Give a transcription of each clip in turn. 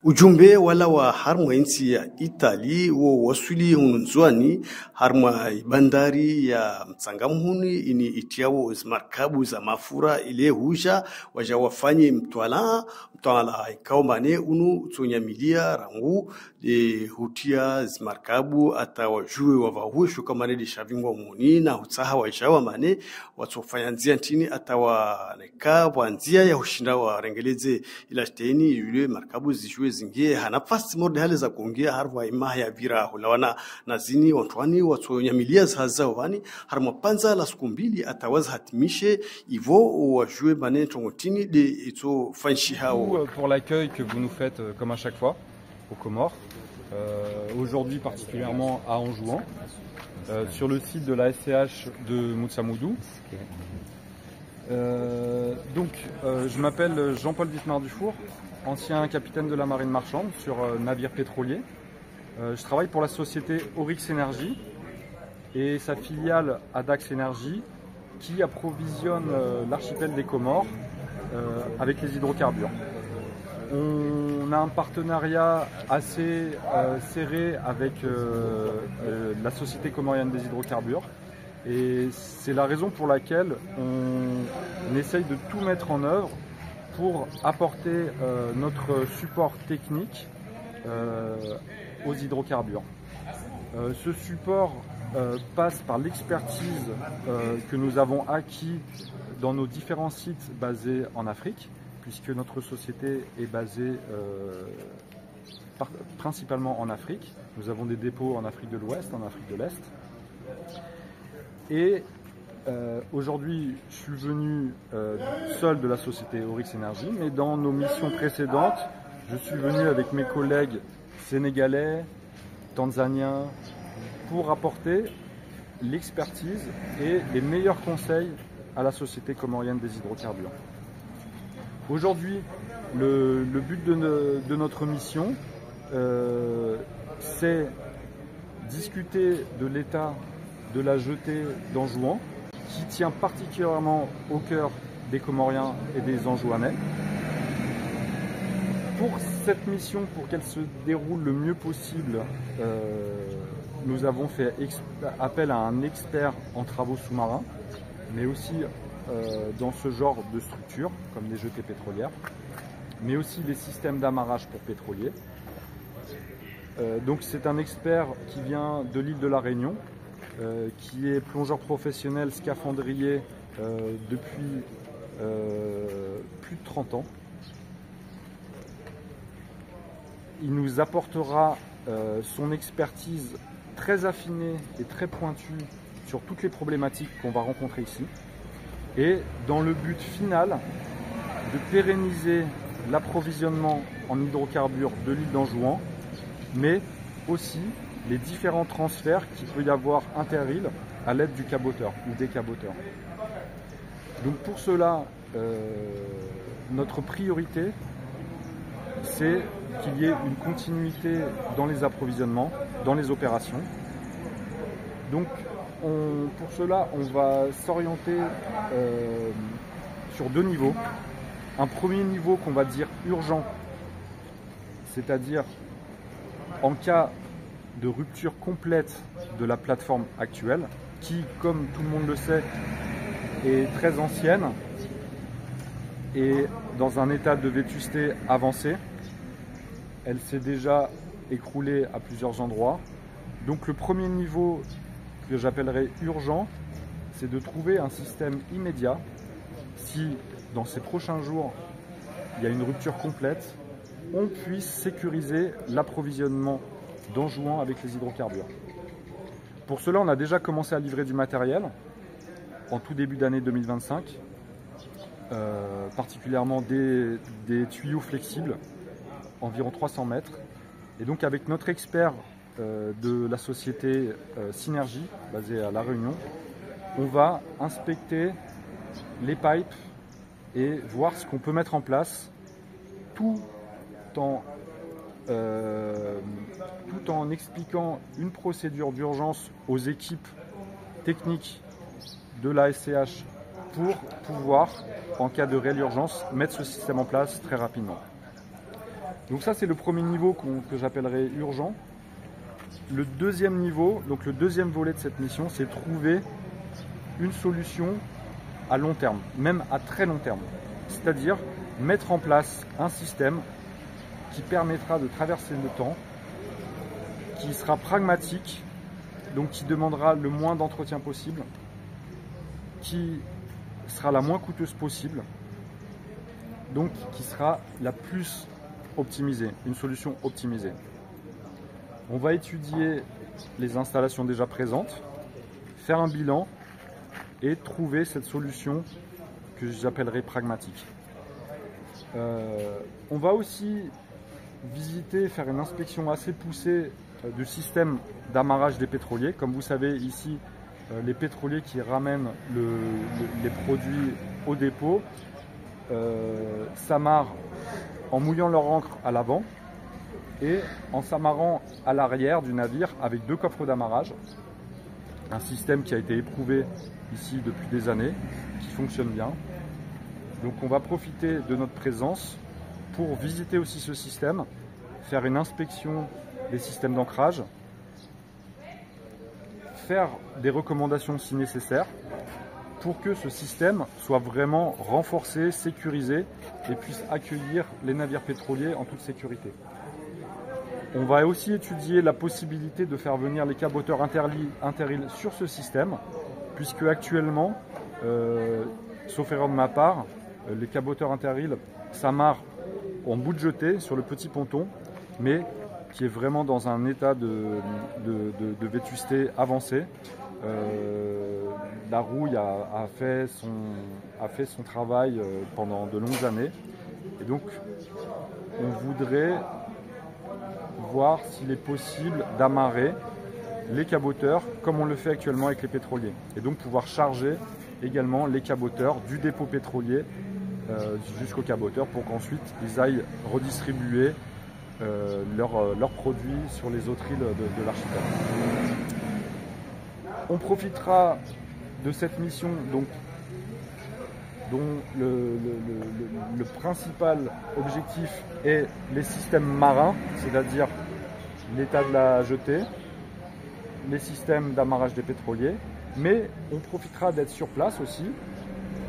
Ujumbe wala wa harma insi ya Itali wo wasuli hununzuani harma bandari ya Mtsangamhuni ini itiawo markabu za mafura ile husha waja wafanye mtwala ikaomane unu tsonyamilia rangu de hutia markabu ata wajue wavahushu kama ne dishavingwa muni na hutsaha wajawa mane watsofanya nzia ntini ata waneka wanzia ya hushinda warengeleze ila shteni yule markabu zijue zingie hanafasi morde hali za kuongea harwa imaha ya vira hulawana nazini wantwani watsonyamilia zaza wani harma panza la siku mbili atawaza hatimishe ivo wajue mane tongotini de ito fanshi hao. Pour l'accueil que vous nous faites comme à chaque fois aux Comores, aujourd'hui particulièrement à Anjouan, sur le site de la SCH de Moutsamoudou. Je m'appelle Jean-Paul Wismar-Dufour, ancien capitaine de la marine marchande sur navire pétrolier. Je travaille pour la société Oryx Energy et sa filiale Adax Energy qui approvisionne l'archipel des Comores avec les hydrocarbures. On a un partenariat assez serré avec la Société comorienne des hydrocarbures et c'est la raison pour laquelle on essaye de tout mettre en œuvre pour apporter notre support technique aux hydrocarbures. Ce support passe par l'expertise que nous avons acquis dans nos différents sites basés en Afrique, puisque notre société est basée principalement en Afrique. Nous avons des dépôts en Afrique de l'Ouest, en Afrique de l'Est. Et aujourd'hui, je suis venu seul de la société Oryx Energy, mais dans nos missions précédentes, je suis venu avec mes collègues sénégalais, tanzaniens, pour apporter l'expertise et les meilleurs conseils à la Société comorienne des hydrocarbures. Aujourd'hui, le but de notre mission, c'est discuter de l'état de la jetée d'Anjouan, qui tient particulièrement au cœur des Comoriens et des Anjouanais. Pour cette mission, pour qu'elle se déroule le mieux possible, nous avons fait appel à un expert en travaux sous-marins, mais aussi dans ce genre de structures, comme les jetées pétrolières, mais aussi les systèmes d'amarrage pour pétroliers. Donc c'est un expert qui vient de l'île de la Réunion, qui est plongeur professionnel scaphandrier depuis plus de 30 ans. Il nous apportera son expertise très affinée et très pointue sur toutes les problématiques qu'on va rencontrer ici, et dans le but final de pérenniser l'approvisionnement en hydrocarbures de l'île d'Anjouan, mais aussi les différents transferts qu'il peut y avoir inter-îles à l'aide du caboteur ou des caboteurs. Donc pour cela, notre priorité, c'est qu'il y ait une continuité dans les approvisionnements, dans les opérations. Donc pour cela, on va s'orienter sur deux niveaux. Un premier niveau qu'on va dire urgent, c'est-à-dire en cas de rupture complète de la plateforme actuelle, qui, comme tout le monde le sait, est très ancienne et dans un état de vétusté avancé. Elle s'est déjà écroulée à plusieurs endroits. Donc le premier niveau que j'appellerais urgent, c'est de trouver un système immédiat. Si dans ces prochains jours, il y a une rupture complète, on puisse sécuriser l'approvisionnement d'Anjouan avec les hydrocarbures. Pour cela, on a déjà commencé à livrer du matériel en tout début d'année 2025, particulièrement des tuyaux flexibles, environ 300 mètres. Et donc avec notre expert de la société Synergie, basée à La Réunion, on va inspecter les pipes et voir ce qu'on peut mettre en place tout en expliquant une procédure d'urgence aux équipes techniques de la SCH pour pouvoir, en cas de réelle urgence, mettre ce système en place très rapidement. Donc ça c'est le premier niveau que j'appellerais urgent. Le deuxième niveau, donc le deuxième volet de cette mission, c'est trouver une solution à long terme, même à très long terme. C'est-à-dire mettre en place un système qui permettra de traverser le temps, qui sera pragmatique, donc qui demandera le moins d'entretien possible, qui sera la moins coûteuse possible, donc qui sera la plus optimisée, une solution optimisée. On va étudier les installations déjà présentes, faire un bilan et trouver cette solution que j'appellerai pragmatique. On va aussi visiter, faire une inspection assez poussée du système d'amarrage des pétroliers. Comme vous savez ici, les pétroliers qui ramènent les produits au dépôt s'amarrent en mouillant leur ancre à l'avant et en s'amarrant à l'arrière du navire avec deux coffres d'amarrage. Un système qui a été éprouvé ici depuis des années, qui fonctionne bien. Donc on va profiter de notre présence pour visiter aussi ce système, faire une inspection des systèmes d'ancrage, faire des recommandations si nécessaire pour que ce système soit vraiment renforcé, sécurisé et puisse accueillir les navires pétroliers en toute sécurité. On va aussi étudier la possibilité de faire venir les caboteurs interils sur ce système, puisque actuellement, sauf erreur de ma part, les caboteurs interils s'amarrent en bout de jetée sur le petit ponton, mais qui est vraiment dans un état de vétusté avancé. La rouille a fait son travail pendant de longues années, et donc on voudrait voir s'il est possible d'amarrer les caboteurs comme on le fait actuellement avec les pétroliers, et donc pouvoir charger également les caboteurs du dépôt pétrolier jusqu'aux caboteurs pour qu'ensuite ils aillent redistribuer leurs produits sur les autres îles de l'archipel. On profitera de cette mission dont le principal objectif est les systèmes marins, c'est-à-dire l'état de la jetée, les systèmes d'amarrage des pétroliers, mais on profitera d'être sur place aussi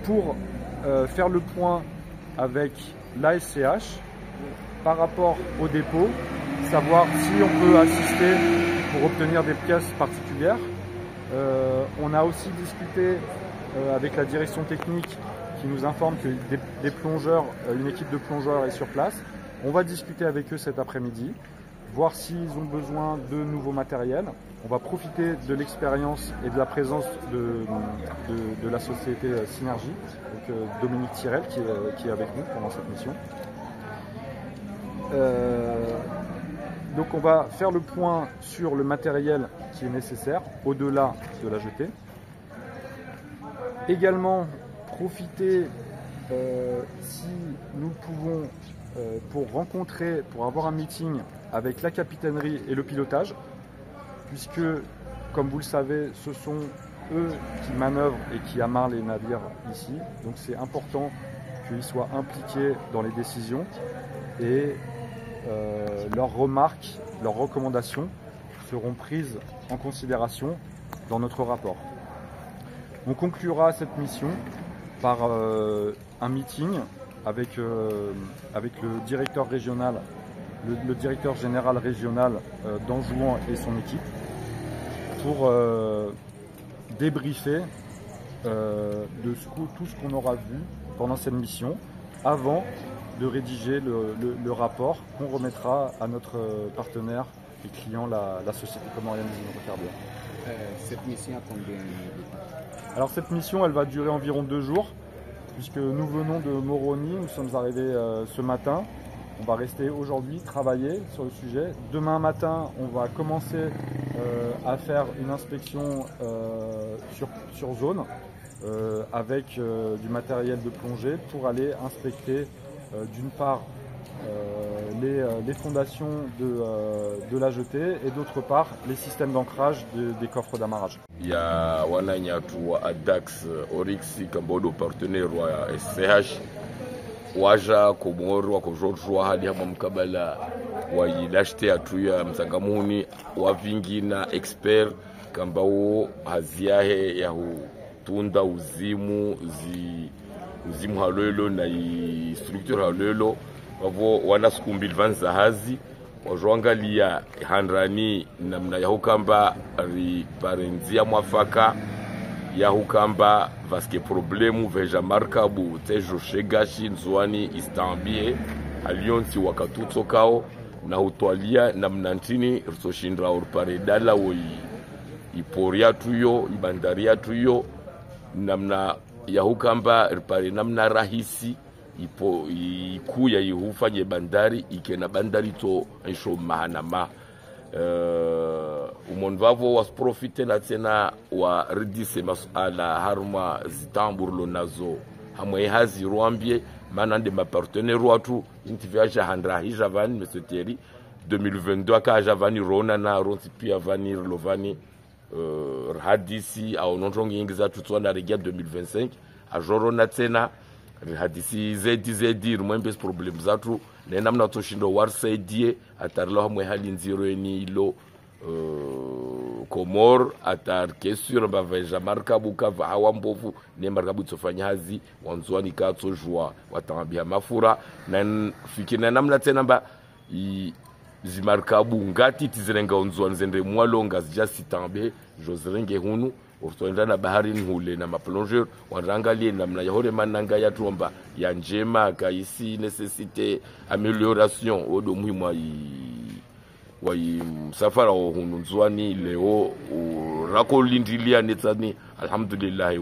pour faire le point avec l'ASCH par rapport au dépôt, savoir si on peut assister pour obtenir des pièces particulières. On a aussi discuté avec la direction technique qui nous informe que des plongeurs, une équipe de plongeurs est sur place. On va discuter avec eux cet après-midi, voir s'ils ont besoin de nouveaux matériels. On va profiter de l'expérience et de la présence de la société Synergie, donc Dominique Tirel qui est avec nous pendant cette mission. Donc on va faire le point sur le matériel qui est nécessaire au-delà de la jetée. Également profiter, si nous pouvons, pour avoir un meeting avec la capitainerie et le pilotage, puisque, comme vous le savez, ce sont eux qui manœuvrent et qui amarrent les navires ici. Donc c'est important qu'ils soient impliqués dans les décisions et leurs remarques, leurs recommandations seront prises en considération dans notre rapport. On conclura cette mission par un meeting avec le directeur régional, le directeur général régional d'Anjouan et son équipe pour débriefer de tout ce qu'on aura vu pendant cette mission avant de rédiger le rapport qu'on remettra à notre partenaire et client, la société comorienne des hydrocarbures. Cette mission a combien? Alors cette mission, elle va durer environ 2 jours, puisque nous venons de Moroni, nous sommes arrivés ce matin. On va rester aujourd'hui, travailler sur le sujet. Demain matin, on va commencer à faire une inspection sur zone avec du matériel de plongée pour aller inspecter d'une part les fondations de la jetée et d'autre part les systèmes d'ancrage des coffres d'amarrage. Ya wananyatu wa ADAX Oryx Kambodo partenaire wa SCH waja Komoro wakojojwa hali hama mkabala wailashte atuya msangamuni wavingi na expert kambao haziahe ya hutunda uzimu halelo na structure halelo wavo wana skumbil vanza hazi wajoangalia handrani namna ya hukamba riparenzia mwafaka ya hukamba vaske problemu veja markabu tejo shegashi nzuani istambie alionsi wakatutso kao na hutwalia namna ntini rsoshindra urparedala wo iporia tuyo ibandaria tuyo namna ya hukamba ripare namna rahisi ipo ikuya ihufanye bandari ikena bandari to ensho mahanama umonvavo wasprofite na tena wa redise masala harma zitamburlo nazo hamwe hazi ruambie manande ma partenaire watu intiviaja handra hijavani meseteri 2022 ka javani rona na ronti pia vani lovani hadisi au nonjongi ingiza tutswana regia 2025 ajorona tena hadisi zedi rumwembe problem zatu na namna toshindo warsaidie atarlo hamwe hali nziro eni ilo Komor atar kesur baveja markabu kava hawambovu ne markabu tsofanya hazi wanzwani katso jua watambia mafura na fikina namna tena ba zimarkabu ngati tizirenga onzwani zende mwalonga zjasi tambe jozrenge hunu urtoenda na bahari nhule na maplongeur wanrangalie namna ya hore mananga ya tuomba ya njema kaisi necessite amélioration odo muhimu wa msafara wa hununzwani leo rakolindilia netsani alhamdulillah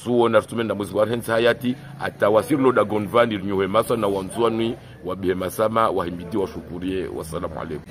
suona tumenda mwezi wa hensi hayati atawasirlo da gonvani nyuhe masa na wanzwani wa bihemasama wahimidi wa shukurie. Wassalamu alaikum.